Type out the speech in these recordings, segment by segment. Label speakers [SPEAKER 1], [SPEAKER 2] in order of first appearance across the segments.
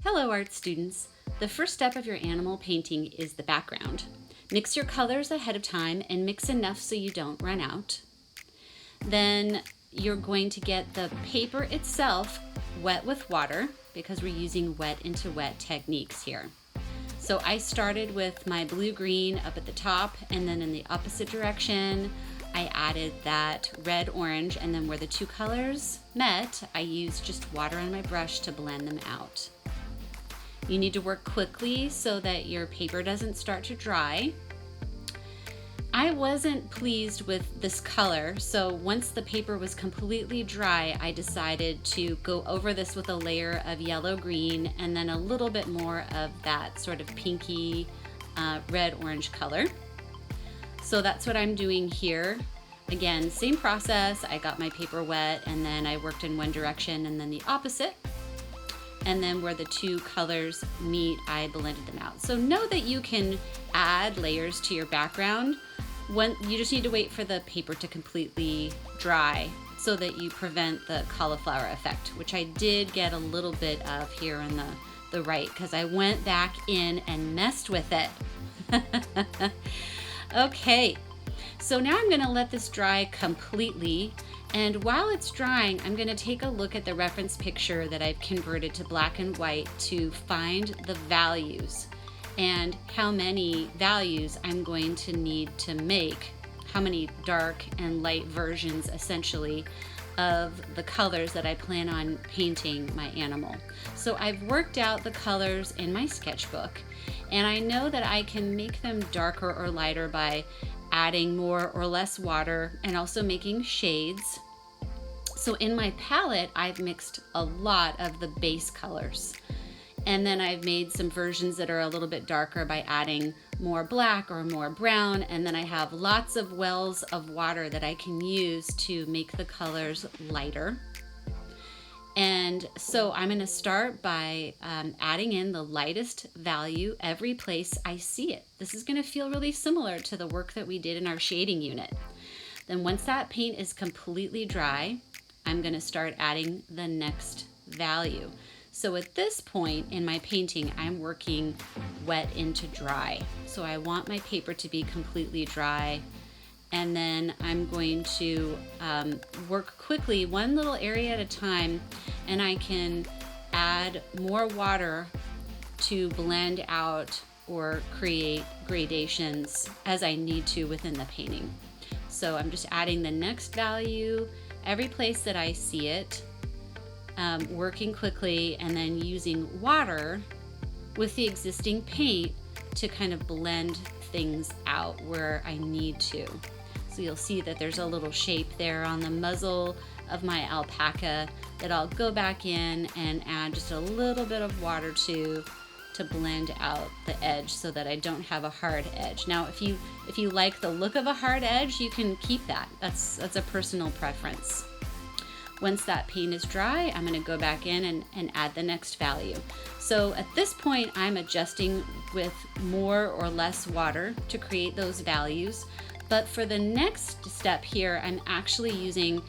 [SPEAKER 1] Hello art students. The first step of your animal painting is the background. Mix your colors ahead of time and mix enough so you don't run out. Then you're going to get the paper itself wet with water because we're using wet into wet techniques here. So I started with my blue-green up at the top, and then in the opposite direction I added that red-orange, and then where the two colors met I used just water on my brush to blend them out. You need to work quickly so that your paper doesn't start to dry. I wasn't pleased with this color, so once the paper was completely dry, I decided to go over this with a layer of yellow-green and then a little bit more of that sort of pinky red-orange color. So that's what I'm doing here. Again, same process. I got my paper wet and then I worked in one direction and then the opposite. And then where the two colors meet, I blended them out. So know that you can add layers to your background. You just need to wait for the paper to completely dry so that you prevent the cauliflower effect, which I did get a little bit of here on the right because I went back in and messed with it. Okay, so now I'm gonna let this dry completely. And while it's drying, I'm gonna take a look at the reference picture that I've converted to black and white to find the values and how many values I'm going to need to make, how many dark and light versions essentially of the colors that I plan on painting my animal. So I've worked out the colors in my sketchbook, and I know that I can make them darker or lighter by adding more or less water and also making shades. So in my palette, I've mixed a lot of the base colors. And then I've made some versions that are a little bit darker by adding more black or more brown. And then I have lots of wells of water that I can use to make the colors lighter. And so I'm going to start by adding in the lightest value every place I see it. This is going to feel really similar to the work that we did in our shading unit. Then once that paint is completely dry, I'm going to start adding the next value. So at this point in my painting, I'm working wet into dry. So I want my paper to be completely dry. And then I'm going to work quickly, one little area at a time, and I can add more water to blend out or create gradations as I need to within the painting. So I'm just adding the next value every place that I see it, working quickly, and then using water with the existing paint to kind of blend things out where I need to. So you'll see that there's a little shape there on the muzzle of my alpaca that I'll go back in and add just a little bit of water to blend out the edge so that I don't have a hard edge. Now if you like the look of a hard edge, you can keep that. That's a personal preference. Once that paint is dry, I'm going to go back in and add the next value. So at this point, I'm adjusting with more or less water to create those values. But for the next step here, I'm actually using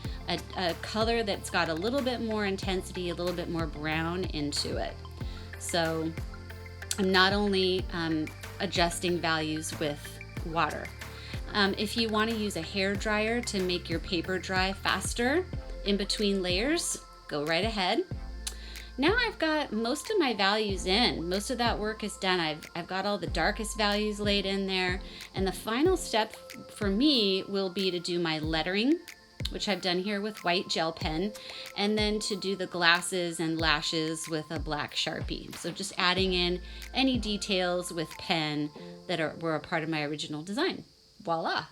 [SPEAKER 1] a color that's got a little bit more intensity, a little bit more brown into it. So I'm not only adjusting values with water. If you want to use a hair dryer to make your paper dry faster in between layers, go right ahead. Now I've got most of my values in. Most of that work is done. I've got all the darkest values laid in there. And the final step for me will be to do my lettering, which I've done here with white gel pen, and then to do the glasses and lashes with a black Sharpie. So just adding in any details with pen that were a part of my original design. Voila!